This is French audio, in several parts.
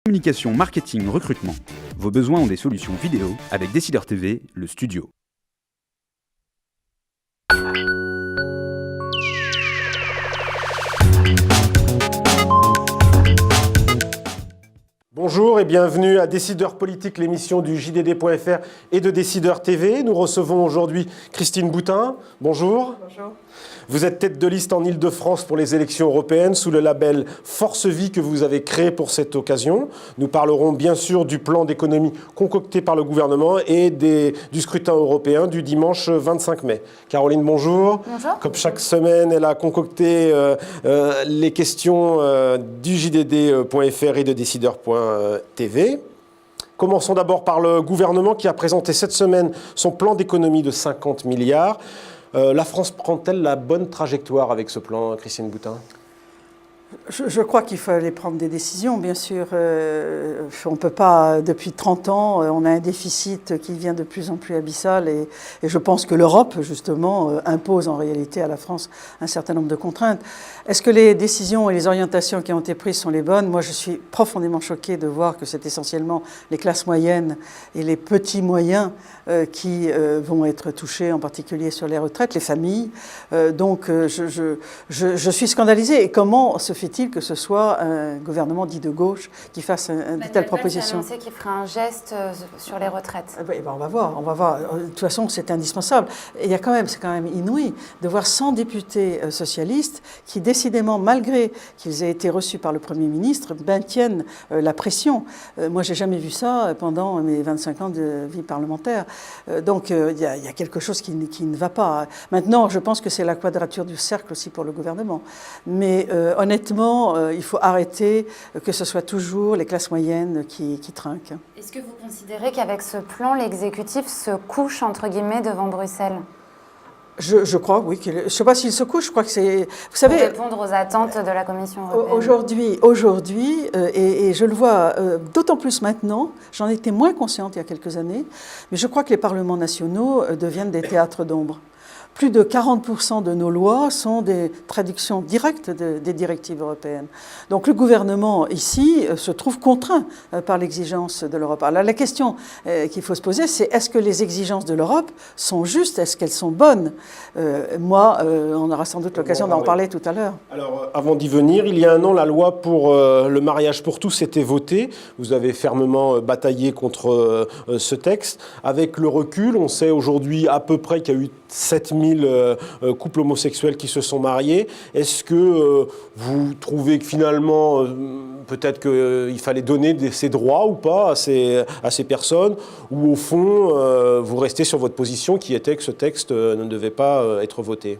Communication, marketing, recrutement. Vos besoins ont des solutions vidéo avec Décideur TV, le studio. Bonjour et bienvenue à Décideur Politique, l'émission du JDD.fr et de Décideur TV. Nous recevons aujourd'hui Christine Boutin. Bonjour. Bonjour. Vous êtes tête de liste en Île-de-France pour les élections européennes sous le label Force Vie que vous avez créé pour cette occasion. Nous parlerons bien sûr du plan d'économie concocté par le gouvernement et du scrutin européen du dimanche 25 mai. Caroline, bonjour. Bonjour. Comme chaque semaine, elle a concocté les questions du JDD.fr et de Décideur.tv. Commençons d'abord par le gouvernement qui a présenté cette semaine son plan d'économie de 50 milliards. La France prend-elle la bonne trajectoire avec ce plan, Christine Boutin ? Je crois qu'il fallait prendre des décisions, bien sûr. On ne peut pas, depuis 30 ans, on a un déficit qui devient de plus en plus abyssal et je pense que l'Europe, justement, impose en réalité à la France un certain nombre de contraintes. Est-ce que les décisions et les orientations qui ont été prises sont les bonnes ? Moi, je suis profondément choquée de voir que c'est essentiellement les classes moyennes et les petits moyens qui vont être touchés, en particulier sur les retraites, les familles. Donc, je suis scandalisée. Et comment se fait-il que ce soit un gouvernement dit de gauche qui fasse de telles propositions ? Manuel Valls a annoncé qu'il ferait un geste sur les retraites. On va voir. De toute façon, c'est indispensable. Et c'est quand même inouï de voir 100 députés socialistes qui, décidément, malgré qu'ils aient été reçus par le Premier ministre, maintiennent la pression. Moi, j'ai jamais vu ça pendant mes 25 ans de vie parlementaire. Donc, il y a quelque chose qui ne va pas. Maintenant, je pense que c'est la quadrature du cercle aussi pour le gouvernement. Mais honnêtement, il faut arrêter que ce soit toujours les classes moyennes qui trinquent. Est-ce que vous considérez qu'avec ce plan, l'exécutif se couche, entre guillemets, devant Bruxelles ? Je crois, oui. Je ne sais pas s'il se couche, je crois que c'est... Vous savez, pour répondre aux attentes de la Commission européenne. Aujourd'hui, et je le vois d'autant plus maintenant, j'en étais moins consciente il y a quelques années, mais je crois que les parlements nationaux deviennent des théâtres d'ombre. Plus de 40% de nos lois sont des traductions directes des directives européennes. Donc le gouvernement, ici, se trouve contraint par l'exigence de l'Europe. Alors la question qu'il faut se poser, c'est est-ce que les exigences de l'Europe sont justes ? Est-ce qu'elles sont bonnes ? On aura sans doute l'occasion d'en parler tout à l'heure. Alors, avant d'y venir, il y a un an, la loi pour le mariage pour tous était votée. Vous avez fermement bataillé contre ce texte. Avec le recul, on sait aujourd'hui à peu près qu'il y a eu 7000 couples homosexuels qui se sont mariés. Est-ce que vous trouvez que finalement, peut-être qu'il fallait donner ces droits ou pas à ces personnes, ou au fond, vous restez sur votre position qui était que ce texte ne devait pas être voté ?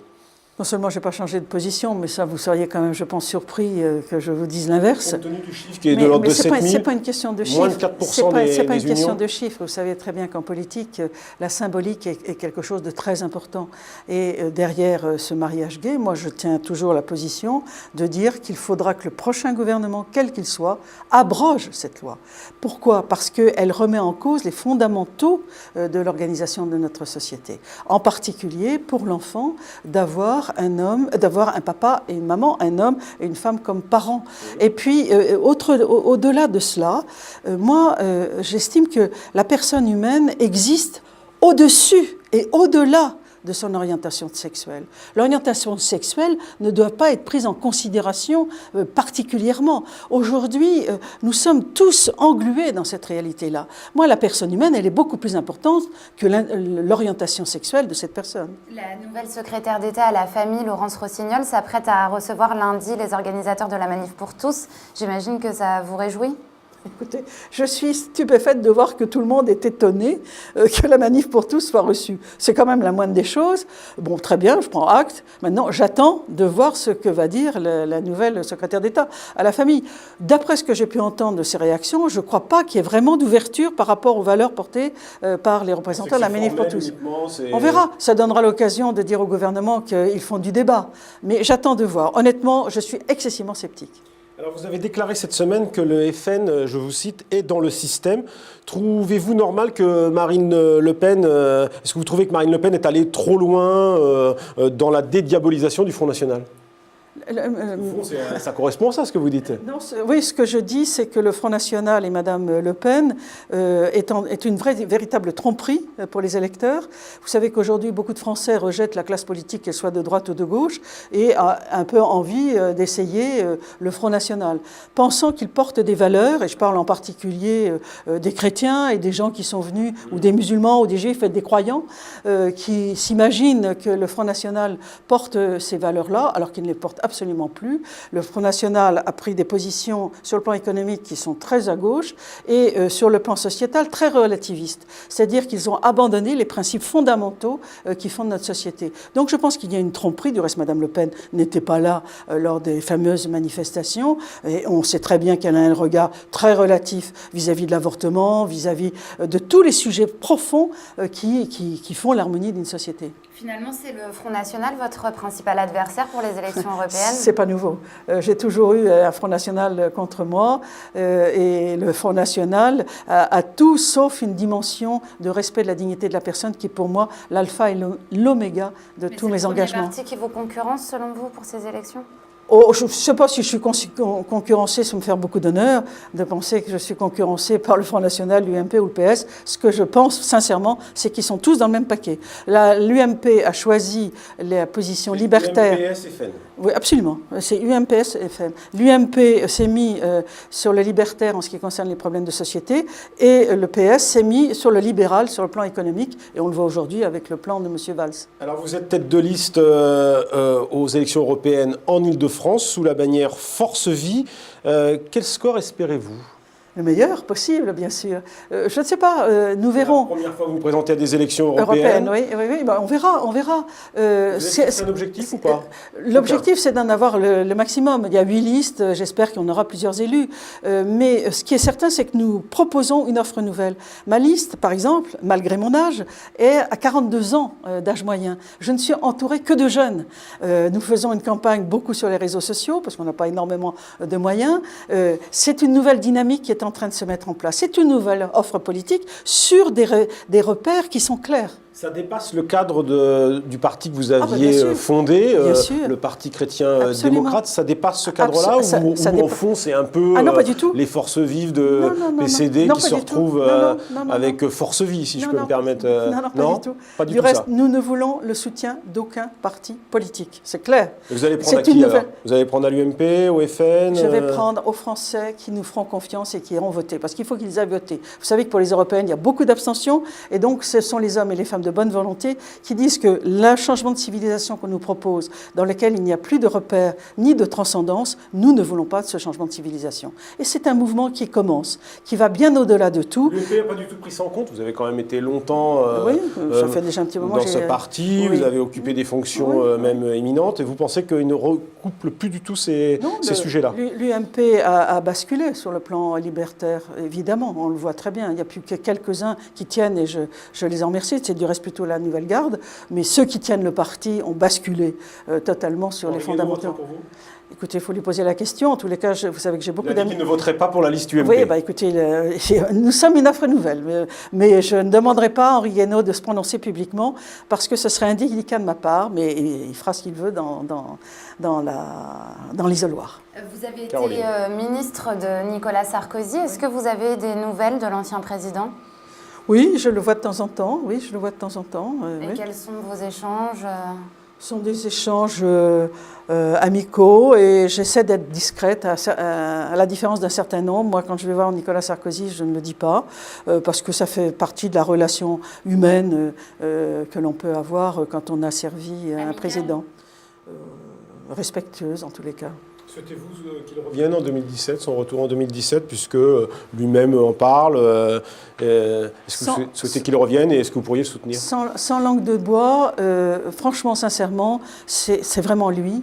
Non seulement je n'ai pas changé de position, mais ça, vous seriez quand même, je pense, surpris que je vous dise l'inverse. Compte tenu du chiffre qui est de l'ordre de 7 000, c'est pas une question de chiffre. Moins de 4% c'est pas une question unions. de chiffre. Vous savez très bien qu'en politique, la symbolique est quelque chose de très important. Et derrière ce mariage gay, moi, je tiens toujours la position de dire qu'il faudra que le prochain gouvernement, quel qu'il soit, abroge cette loi. Pourquoi ? Parce qu'elle remet en cause les fondamentaux de l'organisation de notre société. En particulier, pour l'enfant, d'avoir un papa et une maman, un homme et une femme comme parents. Et puis, au-delà de cela, moi, j'estime que la personne humaine existe au-dessus et au-delà de son orientation sexuelle. L'orientation sexuelle ne doit pas être prise en considération particulièrement. Aujourd'hui, nous sommes tous englués dans cette réalité-là. Moi, la personne humaine, elle est beaucoup plus importante que l'orientation sexuelle de cette personne. La nouvelle secrétaire d'État à la famille, Laurence Rossignol, s'apprête à recevoir lundi les organisateurs de la Manif pour tous. J'imagine que ça vous réjouit ? Écoutez, je suis stupéfaite de voir que tout le monde est étonné que la Manif pour tous soit reçue. C'est quand même la moindre des choses. Bon, très bien, je prends acte. Maintenant, j'attends de voir ce que va dire la nouvelle secrétaire d'État à la famille. D'après ce que j'ai pu entendre de ces réactions, je ne crois pas qu'il y ait vraiment d'ouverture par rapport aux valeurs portées par les représentants de la Manif pour tous. On verra. Ça donnera l'occasion de dire au gouvernement qu'ils font du débat. Mais j'attends de voir. Honnêtement, je suis excessivement sceptique. Alors vous avez déclaré cette semaine que le FN, je vous cite, est dans le système. Trouvez-vous normal que Marine Le Pen, est-ce que vous trouvez que Marine Le Pen est allée trop loin dans la dédiabolisation du Front National ? Au fond, ça correspond à ça, ce que vous dites. Non, oui, ce que je dis, c'est que le Front National et Mme Le Pen est une véritable tromperie pour les électeurs. Vous savez qu'aujourd'hui, beaucoup de Français rejettent la classe politique, qu'elle soit de droite ou de gauche, et a un peu envie d'essayer le Front National, pensant qu'il porte des valeurs, et je parle en particulier des chrétiens et des gens qui sont venus, ou des musulmans, ou des juifs et des croyants, qui s'imaginent que le Front National porte ces valeurs-là, alors qu'il ne les porte absolument plus. Le Front National a pris des positions sur le plan économique qui sont très à gauche et sur le plan sociétal très relativistes. C'est-à-dire qu'ils ont abandonné les principes fondamentaux qui fondent notre société. Donc je pense qu'il y a une tromperie. Du reste, Mme Le Pen n'était pas là lors des fameuses manifestations. Et on sait très bien qu'elle a un regard très relatif vis-à-vis de l'avortement, vis-à-vis de tous les sujets profonds qui font l'harmonie d'une société. Finalement, c'est le Front National votre principal adversaire pour les élections européennes? C'est pas nouveau. J'ai toujours eu un Front National contre moi et le Front National a tout sauf une dimension de respect de la dignité de la personne qui est pour moi l'alpha et l'oméga de tous mes engagements. C'est le parti qui vous concurrence selon vous pour ces élections? Oh, je ne sais pas si je suis concurrencée, ça me fait beaucoup d'honneur de penser que je suis concurrencée par le Front National, l'UMP ou le PS. Ce que je pense sincèrement, c'est qu'ils sont tous dans le même paquet. L'UMP a choisi la position libertaire. UMPS-FN. Oui, absolument. C'est UMPS-FN. L'UMP s'est mis sur le libertaire en ce qui concerne les problèmes de société et le PS s'est mis sur le libéral, sur le plan économique. Et on le voit aujourd'hui avec le plan de M. Valls. Alors vous êtes tête de liste aux élections européennes en Ile-de-France sous la bannière Force Vie. Quel score espérez-vous ? Le meilleur possible, bien sûr. Je ne sais pas, nous verrons. C'est la première fois que vous vous présentez à des élections européennes. Oui, ben, on verra. C'est un objectif ou pas? L'objectif, c'est d'en avoir le maximum. Il y a 8 listes, j'espère qu'on aura plusieurs élus. Mais ce qui est certain, c'est que nous proposons une offre nouvelle. Ma liste, par exemple, malgré mon âge, est à 42 ans d'âge moyen. Je ne suis entourée que de jeunes. Nous faisons une campagne beaucoup sur les réseaux sociaux, parce qu'on n'a pas énormément de moyens. C'est une nouvelle dynamique qui est en train de se mettre en place. C'est une nouvelle offre politique sur des repères qui sont clairs. Ça dépasse le cadre du parti que vous aviez fondé, le Parti chrétien-démocrate. Ça dépasse ce cadre-là ou au fond, c'est un peu les forces vives de PCD qui se retrouvent avec Force Vie, si je peux me permettre. Non, pas du tout. Du reste, nous ne voulons le soutien d'aucun parti politique. C'est clair. Et vous allez prendre à qui alors? Vous allez prendre à l'UMP, au FN? Je vais prendre aux Français qui nous feront confiance et qui iront voter. Parce qu'il faut qu'ils aient voté. Vous savez que pour les Européennes, il y a beaucoup d'abstention. Et donc, ce sont les hommes et les femmes de bonne volonté qui disent que le changement de civilisation qu'on nous propose, dans lequel il n'y a plus de repères ni de transcendance, nous ne voulons pas de ce changement de civilisation. Et c'est un mouvement qui commence, qui va bien au-delà de tout. L'UMP n'a pas du tout pris ça en compte. Vous avez quand même été longtemps ça fait déjà un petit moment, dans ce parti, vous avez occupé des fonctions même éminentes, et vous pensez qu'il ne recouple plus du tout ces sujets-là? L'UMP a basculé sur le plan libertaire, évidemment, on le voit très bien. Il n'y a plus que quelques-uns qui tiennent, et je les en remercie, c'est du reste plutôt la nouvelle garde, mais ceux qui tiennent le parti ont basculé totalement sur les fondamentaux. Pour vous? Écoutez, il faut lui poser la question. En tous les cas, vous savez que j'ai beaucoup d'amis. Il ne voterait pas pour la liste UMP. Oui, écoutez, nous sommes une offre nouvelle, mais je ne demanderai pas à Henri Guénaud de se prononcer publiquement parce que ce serait indélicat de ma part, mais il fera ce qu'il veut dans l'isoloir. Vous avez été ministre de Nicolas Sarkozy. Est-ce que vous avez des nouvelles de l'ancien président ? Oui, je le vois de temps en temps. Et quels sont vos échanges? Ce sont des échanges amicaux et j'essaie d'être discrète à la différence d'un certain nombre. Moi, quand je vais voir Nicolas Sarkozy, je ne le dis pas parce que ça fait partie de la relation humaine que l'on peut avoir quand on a servi un président. Respectueuse, en tous les cas. Souhaitez-vous qu'il revienne en 2017, son retour en 2017, puisque lui-même en parle? Est-ce que vous souhaitez qu'il revienne et est-ce que vous pourriez le soutenir? Sans langue de bois, franchement, sincèrement, c'est vraiment lui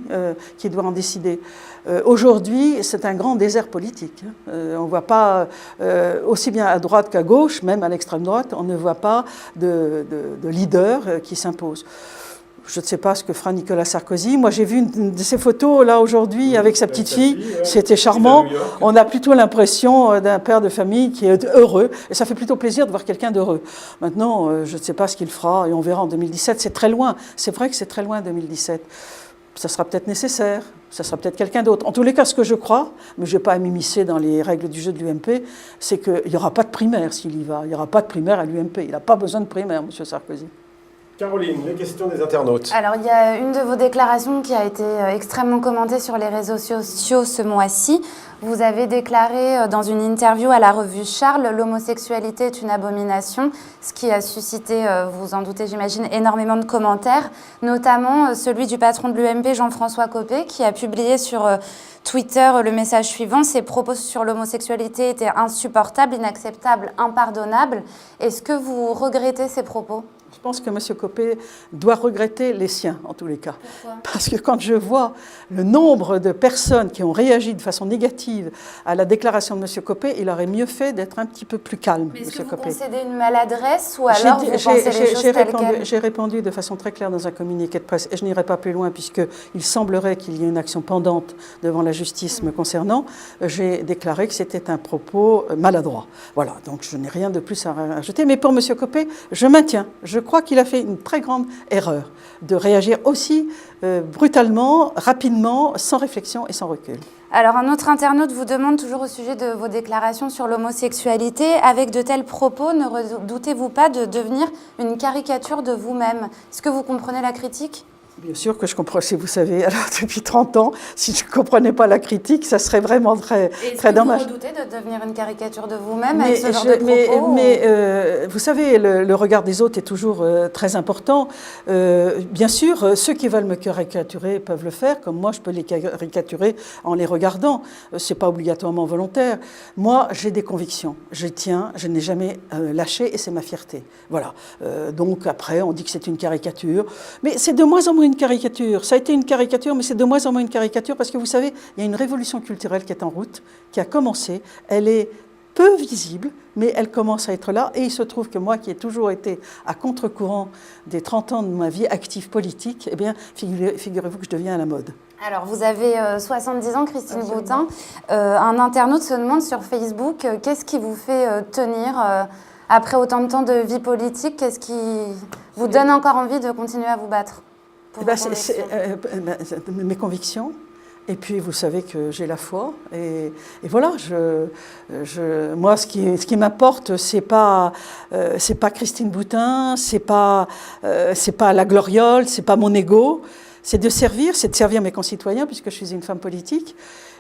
qui doit en décider. Aujourd'hui, c'est un grand désert politique. On ne voit pas, aussi bien à droite qu'à gauche, même à l'extrême droite, on ne voit pas de leader qui s'impose. Je ne sais pas ce que fera Nicolas Sarkozy. Moi, j'ai vu une de ses photos là aujourd'hui avec sa petite fille. C'était charmant. On a plutôt l'impression d'un père de famille qui est heureux. Et ça fait plutôt plaisir de voir quelqu'un d'heureux. Maintenant, je ne sais pas ce qu'il fera et on verra en 2017. C'est très loin. C'est vrai que c'est très loin 2017. ça sera peut-être nécessaire, ça sera peut-être quelqu'un d'autre. En tous les cas, ce que je crois, mais je ne vais pas m'immiscer dans les règles du jeu de l'UMP, c'est qu'il n'y aura pas de primaire s'il y va. Il n'y aura pas de primaire à l'UMP. Il n'a pas besoin de primaire, M. Sarkozy. Caroline, les questions des internautes. Alors, il y a une de vos déclarations qui a été extrêmement commentée sur les réseaux sociaux ce mois-ci. Vous avez déclaré dans une interview à la revue Charles, l'homosexualité est une abomination, ce qui a suscité, vous en doutez j'imagine, énormément de commentaires, notamment celui du patron de l'UMP, Jean-François Copé, qui a publié sur Twitter le message suivant: ses propos sur l'homosexualité étaient insupportables, inacceptables, impardonnables. Est-ce que vous regrettez ces propos ? Je pense que M. Copé doit regretter les siens, en tous les cas. Pourquoi ? Parce que quand je vois le nombre de personnes qui ont réagi de façon négative à la déclaration de M. Copé, il aurait mieux fait d'être un petit peu plus calme, Mais est-ce M. que Copé. vous concédez une maladresse ou alors vous pensez les choses telles quelles ? J'ai répondu de façon très claire dans un communiqué de presse, et je n'irai pas plus loin puisqu'il semblerait qu'il y ait une action pendante devant la justice me concernant. J'ai déclaré que c'était un propos maladroit. Voilà, donc je n'ai rien de plus à rajouter. Mais pour M. Copé, je maintiens. Je crois qu'il a fait une très grande erreur de réagir aussi brutalement, rapidement, sans réflexion et sans recul. Alors, un autre internaute vous demande, toujours au sujet de vos déclarations sur l'homosexualité, avec de tels propos, ne redoutez-vous pas de devenir une caricature de vous-même ? Est-ce que vous comprenez la critique ? Bien sûr que je comprends, si vous savez, alors depuis 30 ans, si je ne comprenais pas la critique, ça serait vraiment très dommage. Est-ce que vous redoutez de devenir une caricature de vous-même avec ce genre de propos vous savez, le regard des autres est toujours très important. Bien sûr, ceux qui veulent me caricaturer peuvent le faire, comme moi je peux les caricaturer en les regardant. Ce n'est pas obligatoirement volontaire. Moi, j'ai des convictions. Je tiens, je n'ai jamais lâché et c'est ma fierté. Voilà. Donc après, on dit que c'est une caricature. Mais c'est de moins en moins une caricature. Ça a été une caricature, mais c'est de moins en moins une caricature parce que vous savez, il y a une révolution culturelle qui est en route, qui a commencé. Elle est peu visible, mais elle commence à être là. Et il se trouve que moi, qui ai toujours été à contre-courant des 30 ans de ma vie active politique, eh bien, figurez-vous que je deviens à la mode. Alors, vous avez 70 ans, Christine Boutin. Un internaute se demande sur Facebook, qu'est-ce qui vous fait tenir après autant de temps de vie politique? Qu'est-ce qui vous donne encore envie de continuer à vous battre? Mes convictions. Et puis, vous savez que j'ai la foi. Et voilà, moi, ce qui m'importe, c'est pas Christine Boutin, c'est pas la gloriole, c'est pas mon ego. C'est de servir mes concitoyens, puisque je suis une femme politique.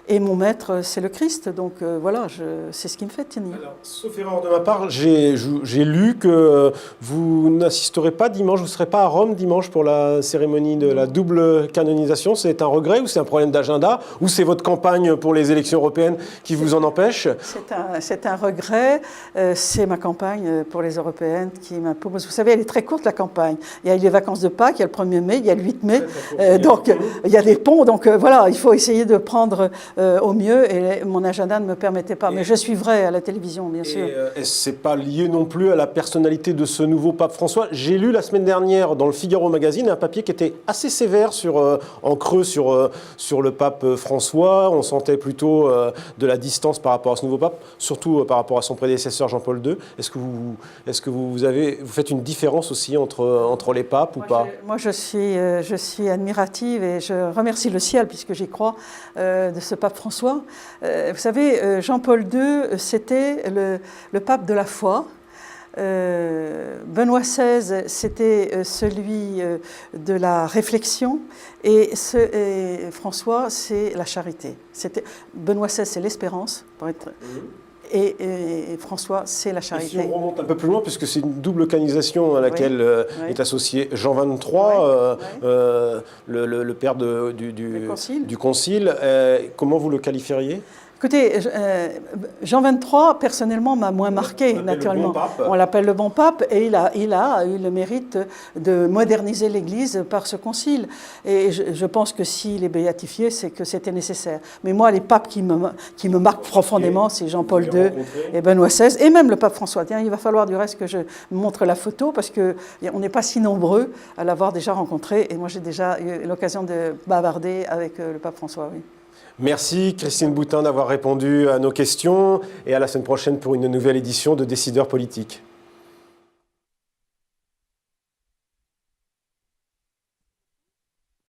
Et mon maître, c'est le Christ. Donc voilà, c'est ce qui me fait tenir. Alors, sauf erreur de ma part, j'ai lu que vous n'assisterez pas dimanche, vous ne serez pas à Rome dimanche pour la cérémonie de la double canonisation. C'est un regret ou c'est un problème d'agenda ou c'est votre campagne pour les élections européennes qui vous en empêche? C'est un regret. C'est ma campagne pour les européennes qui m'impose. Vous savez, elle est très courte, la campagne. Il y a les vacances de Pâques, il y a le 1er mai, il y a le 8 mai. Donc il y a des ponts. Donc voilà, il faut essayer de prendre au mieux, et mon agenda ne me permettait pas. Mais je suivrai à la télévision, bien sûr. Et ce n'est pas lié non plus à la personnalité de ce nouveau pape François. J'ai lu la semaine dernière dans le Figaro Magazine un papier qui était assez sévère en creux sur le pape François. On sentait plutôt de la distance par rapport à ce nouveau pape, surtout par rapport à son prédécesseur Jean-Paul II. Est-ce que vous faites une différence aussi entre les papes ou pas? Moi, je suis admirative et je remercie le ciel, puisque j'y crois, de ce pape François. Vous savez, Jean-Paul II, c'était le pape de la foi. Benoît XVI, c'était celui de la réflexion. Et François, c'est la charité. Benoît XVI, c'est l'espérance, pour être... Et François, c'est la charité. Et si on remonte un peu plus loin, puisque c'est une double canonisation à laquelle est associé Jean XXIII, le père du concile, comment vous le qualifieriez ? Écoutez, Jean XXIII, personnellement, m'a moins marqué, naturellement. On l'appelle le bon pape, et il a eu le mérite de moderniser l'Église par ce concile. Et je pense que s'il est béatifié, c'est que c'était nécessaire. Mais moi, les papes qui me marquent profondément, c'est Jean-Paul II et Benoît XVI, et même le pape François. Tiens, il va falloir du reste que je montre la photo, parce qu'on n'est pas si nombreux à l'avoir déjà rencontré. Et moi, j'ai déjà eu l'occasion de bavarder avec le pape François, oui. Merci Christine Boutin d'avoir répondu à nos questions et à la semaine prochaine pour une nouvelle édition de Décideurs politiques.